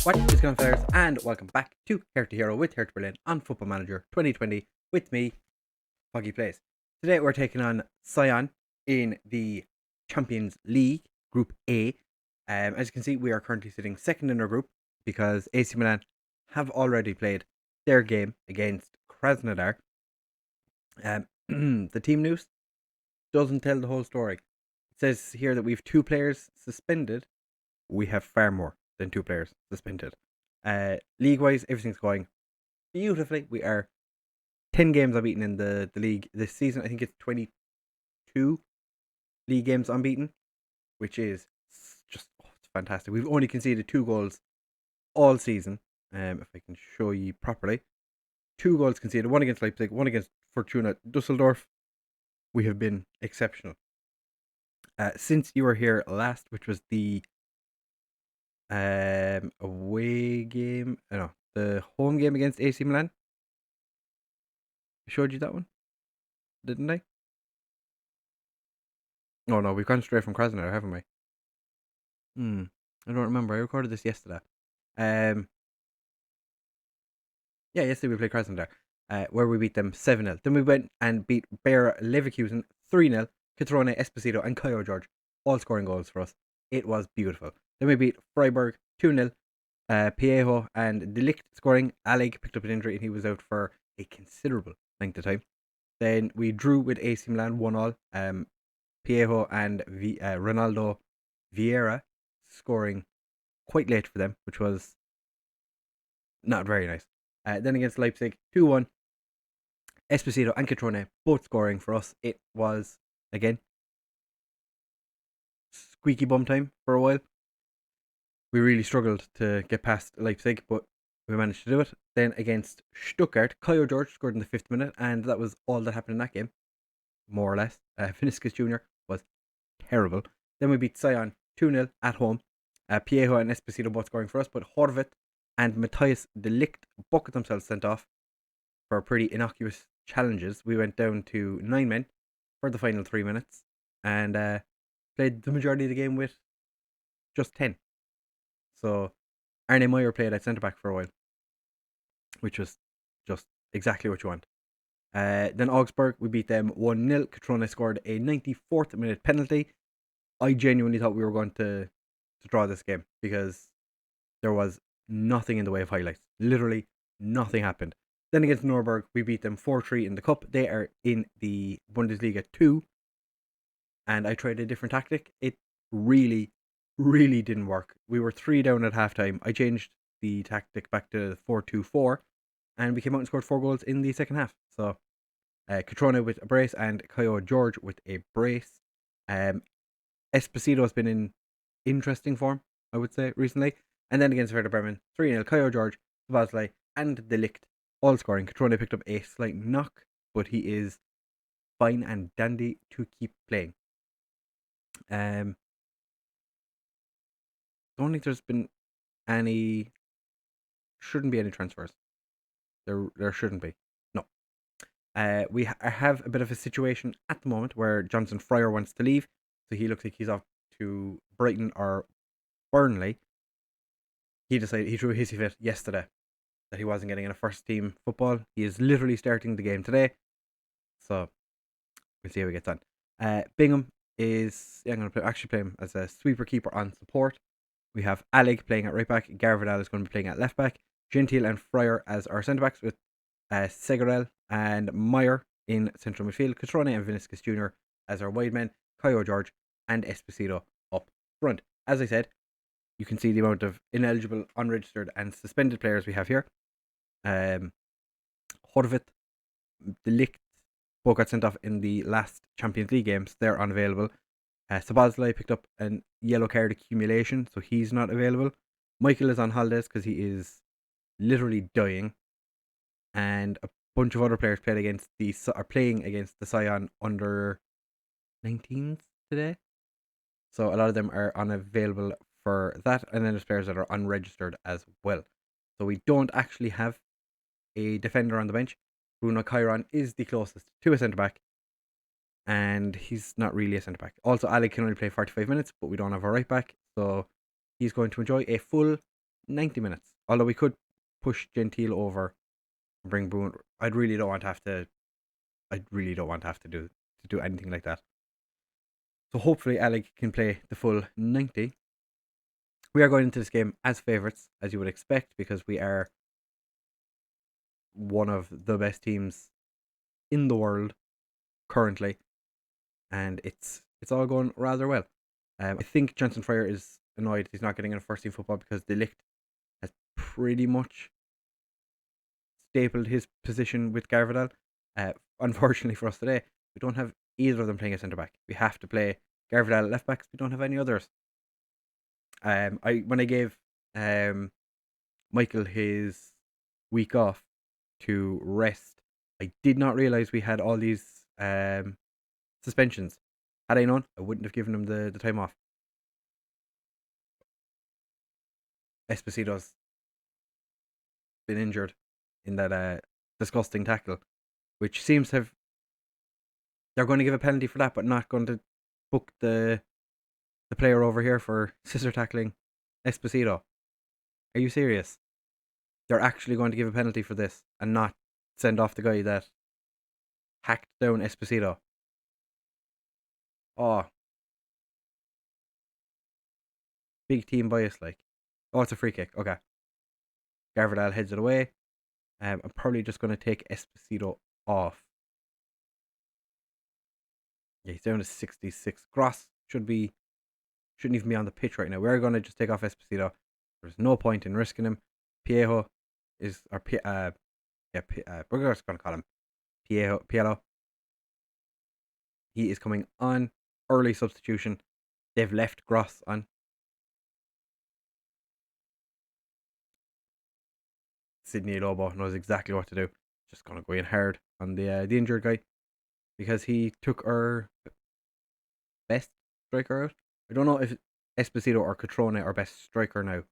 What is going on, fellas, and welcome back to Hertha Hero with Hertha Berlin on Football Manager 2020 with me, Foggy Plays. Today we're taking on SION in the Champions League Group A. As you can see, we are currently sitting second in our group because AC Milan have already played their game against Krasnodar. The team news doesn't tell the whole story. It says here that we have 2 players suspended. We have far more than 2 players suspended. League-wise, everything's going beautifully. We are 10 games unbeaten in the league this season. I think it's 22 league games unbeaten, which is just it's fantastic. We've only conceded 2 goals all season. If I can show you properly. 2 goals conceded, one against Leipzig, one against Fortuna Dusseldorf. We have been exceptional. Since you were here last, which was the away game, the home game against AC Milan. I showed you that one, didn't I? Oh no, we've gone straight from Krasnodar, haven't we? I don't remember. I recorded this yesterday. Yesterday we played Krasnodar, where we beat them 7-0. Then we went and beat Bayer Leverkusen 3-0. Catrone, Esposito, and Caio George all scoring goals for us. It was beautiful. Then we beat Freiburg 2-0. Piejo and Delict scoring. Alec picked up an injury and he was out for a considerable length of time. Then we drew with AC Milan 1-1. Piejo and Ronaldo Vieira scoring quite late for them, which was not very nice. Then against Leipzig 2-1. Esposito and Catrone both scoring for us. It was, again, squeaky bum time for a while. We really struggled to get past Leipzig, but we managed to do it. Then against Stuttgart, Caio George scored in the 5th minute, and that was all that happened in that game, more or less. Vinicius Jr. was terrible. Then we beat SION 2-0 at home. Piejo and Esposito both scoring for us, but Horvat and Matthias Delict both themselves sent off for pretty innocuous challenges. We went down to 9 men for the final 3 minutes and played the majority of the game with just 10. So Arne Meyer played at centre back for a while, which was just exactly what you want. Then Augsburg, we beat them 1-0. Catrone scored a 94th minute penalty. I genuinely thought we were going to draw this game because there was nothing in the way of highlights. Literally nothing happened. Then against Nürnberg, we beat them 4-3 in the cup. They are in the Bundesliga 2. And I tried a different tactic. It really didn't work. We were 3 down at halftime. I changed the tactic back to 4-2-4, and we came out and scored 4 goals in the second half. So Catrone with a brace and Caio George with a brace. Esposito has been in interesting form, I would say, recently. And then against Hertha Berlin, 3-0, Caio George, Lvly, and Delict all scoring. Catrone picked up a slight knock, but he is fine and dandy to keep playing. Don't think there's been any. Shouldn't be any transfers. There shouldn't be. No. We have a bit of a situation at the moment where Johnson Fryer wants to leave, so he looks like he's off to Brighton or Burnley. He decided he threw a hissy fit yesterday that he wasn't getting in a first team football. He is literally starting the game today, so we'll see how he gets on. Bingham is I'm going to play him as a sweeper keeper on support. We have Alec playing at right back. Garvidal is going to be playing at left back. Gentile and Fryer as our centre backs, with Segarel and Meyer in central midfield. Catrone and Vinicius Jr. as our wide men. Caio George and Esposito up front. As I said, you can see the amount of ineligible, unregistered, and suspended players we have here. Horvat, Delict, both got sent off in the last Champions League games. They're unavailable. Sabazlai picked up a yellow card accumulation, so he's not available. Michael is on holidays because he is literally dying. And a bunch of other players are playing against the SION under 19s today. So a lot of them are unavailable for that. And then there's players that are unregistered as well. So we don't actually have a defender on the bench. Bruno Chiron is the closest to a centre-back, and he's not really a centre-back. Also, Ali can only play 45 minutes, but we don't have a right-back, so he's going to enjoy a full 90 minutes. Although we could push Gentile over and bring Boone. I really don't want to have to. I really don't want to have to do anything like that. So hopefully Alec can play the full 90. We are going into this game as favourites, as you would expect, because we are one of the best teams in the world currently, and it's all going rather well. I think Johnson Fryer is annoyed he's not getting in first team football because De Ligt has pretty much stapled his position with Garvedal. Unfortunately for us today, we don't have either of them playing a centre back. We have to play Garvedal at left backs. We don't have any others. When I gave Michael his week off to rest, I did not realise we had all these suspensions. Had I known, I wouldn't have given him the time off. Esposito's been injured in that disgusting tackle, which seems to have. They're going to give a penalty for that, but not going to book the player over here for scissor tackling Esposito. Are you serious? They're actually going to give a penalty for this and not send off the guy that hacked down Esposito. Oh, big team bias, like. Oh, it's a free kick. Okay. Garvedal heads it away. I'm probably just going to take Esposito off. Yeah, he's down to 66. Gross shouldn't even be on the pitch right now. We're going to just take off Esposito. There's no point in risking him. Piejo is, or we're just going to call him Pielo. He is coming on. Early substitution. They've left Gross on. Sydney Lobo knows exactly what to do. Just going to go in hard on the injured guy because he took our best striker out. I don't know if Esposito or Catrone are best striker now,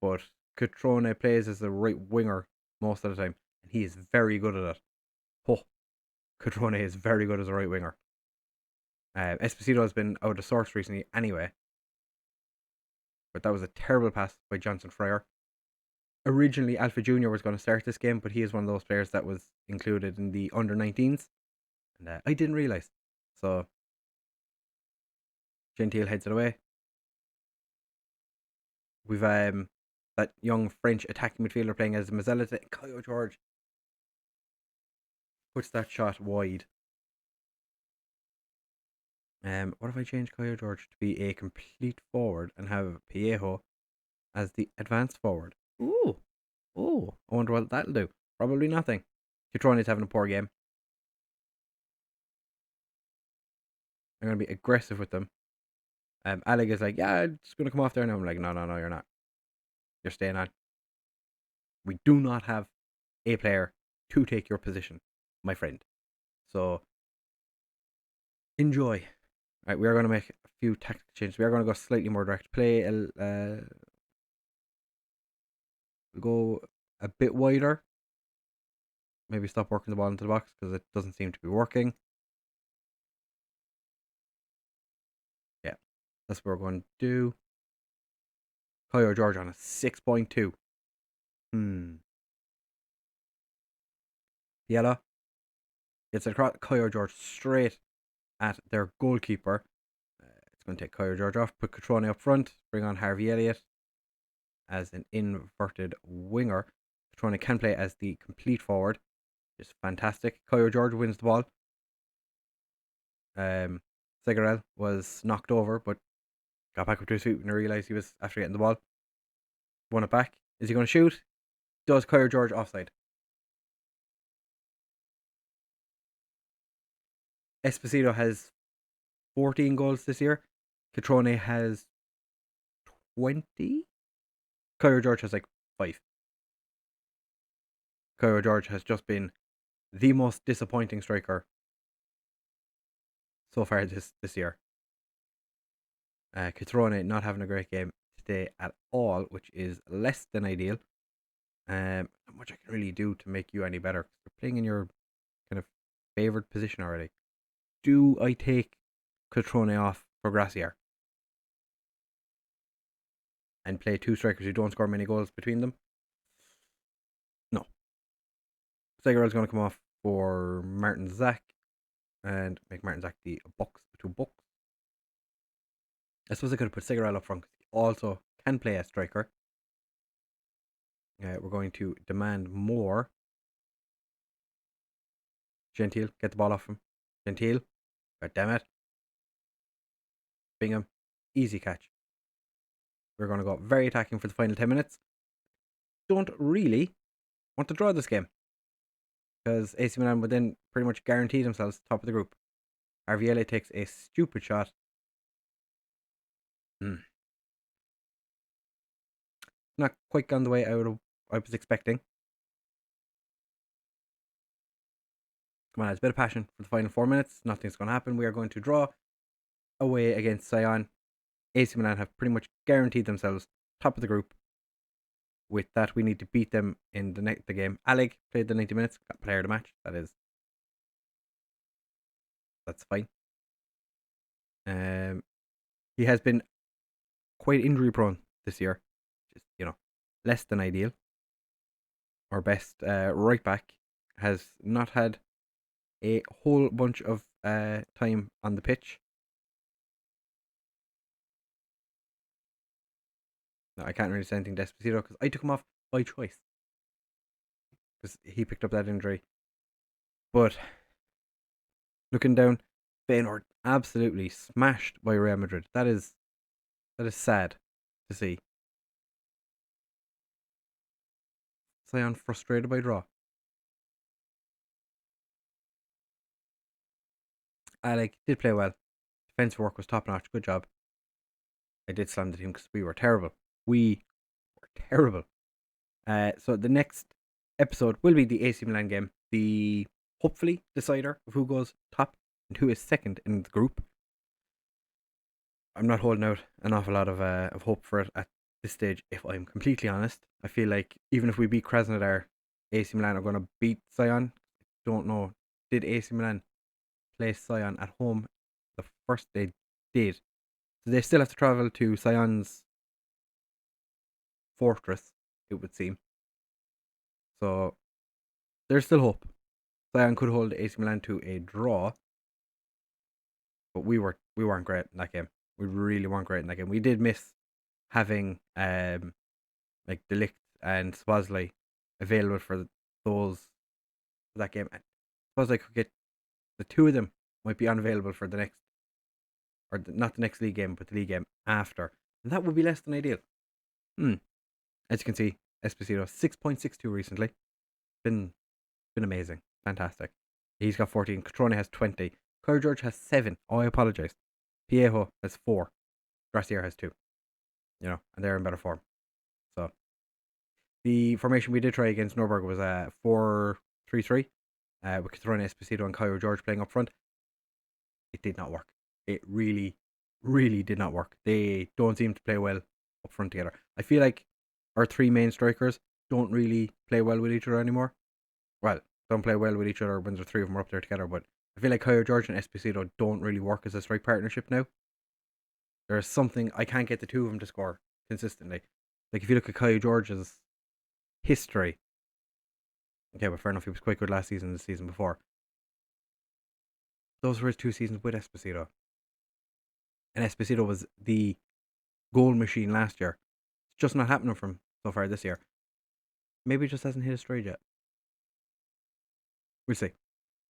but Catrone plays as the right winger most of the time, and he is very good at it. Oh, Catrone is very good as a right winger. Esposito has been out of sorts recently anyway, but that was a terrible pass by Johnson Fryer. Originally, Alpha Junior was going to start this game, but he is one of those players that was included in the under-19s, and I didn't realise. So, Gentile heads it away. We've that young French attacking midfielder playing as Mazzella. Kyle George puts that shot wide. What if I change Kyle George to be a complete forward and have Piejo as the advanced forward? Ooh, I wonder what that'll do. Probably nothing. Cutrone's having a poor game. I'm going to be aggressive with them. Alec is like, yeah, I'm just going to come off there now. I'm like, no, you're not. You're staying on. We do not have a player to take your position, my friend. So, enjoy. Right, we are going to make a few tactical changes. We are going to go slightly more direct play. We'll go a bit wider. Maybe stop working the ball into the box because it doesn't seem to be working. Yeah, that's what we're going to do. Kyle George on a 6.2. Yellow gets across Kyle George straight at their goalkeeper. It's going to take Kyle George off, put Catrone up front, bring on Harvey Elliott as an inverted winger. Catrone can play as the complete forward. Just fantastic. Kyle George wins the ball. Segarel was knocked over, but got back up to his feet and realised he was after getting the ball. Won it back. Is he going to shoot? Does Kyle George offside? Esposito has 14 goals this year. Catrone has 20. Kyle George has like 5. Kyle George has just been the most disappointing striker so far this year. Catrone not having a great game today at all, which is less than ideal. Not much I can really do to make you any better. You're playing in your kind of favoured position already. Do I take Catrone off for Gracier? and play two strikers who don't score many goals between them. No. Segerell's going to come off for Martin Zach and make Martin Zach the two bucks. I suppose I could have put Segerell up front because he also can play a striker. We're going to demand more. Gentile, get the ball off him. Gentile, god damn it. Bingham, easy catch. We're going to go very attacking for the final 10 minutes. Don't really want to draw this game because AC Milan would then pretty much guarantee themselves top of the group. Lvly takes a stupid shot. Not quite gone the way I was expecting. Come on, it's a bit of passion for the final 4 minutes. Nothing's going to happen. We are going to draw away against SION. AC Milan have pretty much guaranteed themselves top of the group. With that, we need to beat them in the game. Alec played the 90 minutes, got player of the match. That's fine. He has been quite injury prone this year. Just, less than ideal. Our best right back has not had a whole bunch of time on the pitch. No, I can't really say anything to Esposito because I took him off by choice. Because he picked up that injury. But looking down, Feyenoord absolutely smashed by Real Madrid. That is sad to see. SION frustrated by draw. Alec did play well. Defensive work was top notch. Good job. I did slam the team because we were terrible. So the next episode will be the AC Milan game. The hopefully decider of who goes top and who is second in the group. I'm not holding out an awful lot of hope for it at this stage, if I'm completely honest. I feel like even if we beat Krasnodar, AC Milan are going to beat SION. Don't know. Did AC Milan play SION at home the first they did? So they still have to travel to SION's fortress, it would seem. So there's still hope. SION could hold AC Milan to a draw, but we weren't great in that game. We really weren't great in that game. We did miss having like Delict and Swasley available for that game. And Swasley could get the two of them might be unavailable for the next, not the next league game, but the league game after. And that would be less than ideal. As you can see, Esposito 6.62 recently. Been amazing. Fantastic. He's got 14. Catrone has 20. Kyle George has 7. Oh, I apologise. Piejo has 4. Gracier has 2. And they're in better form. So the formation we did try against Norberg was 4-3-3. With Catrone, Esposito and Kyle George playing up front. It did not work. It really, really did not work. They don't seem to play well up front together. I feel like our three main strikers don't really play well with each other anymore. Well, don't play well with each other when the three of them are up there together, but I feel like Kyle George and Esposito don't really work as a strike partnership now. There's something, I can't get the two of them to score consistently. Like if you look at Kyle George's history, okay, but fair enough, he was quite good last season and the season before. Those were his 2 seasons with Esposito. And Esposito was the goal machine last year. It's just not happening for him so far this year. Maybe he just hasn't hit a stride yet. We'll see.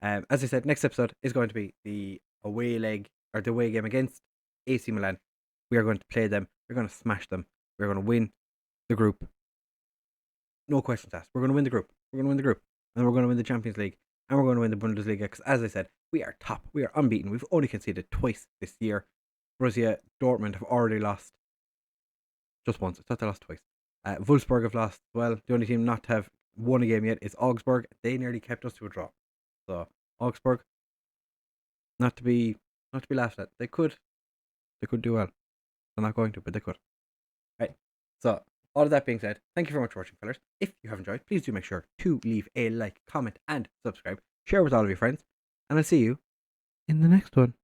As I said, next episode is going to be the away game against AC Milan. We are going to play them. We're going to smash them. We're going to win the group. No questions asked. We're going to win the group. And we're going to win the Champions League. And we're going to win the Bundesliga. Because as I said, we are top. We are unbeaten. We've only conceded twice this year. Borussia Dortmund have already lost just once. I thought they lost twice. Wolfsburg have lost. Well, the only team not to have won a game yet is Augsburg. They nearly kept us to a draw. So Augsburg, not to be laughed at. They could do well. They're not going to, but they could. Right. So all of that being said, thank you very much for watching, fellas. If you have enjoyed, please do make sure to leave a like, comment, and subscribe. Share with all of your friends, and I'll see you in the next one.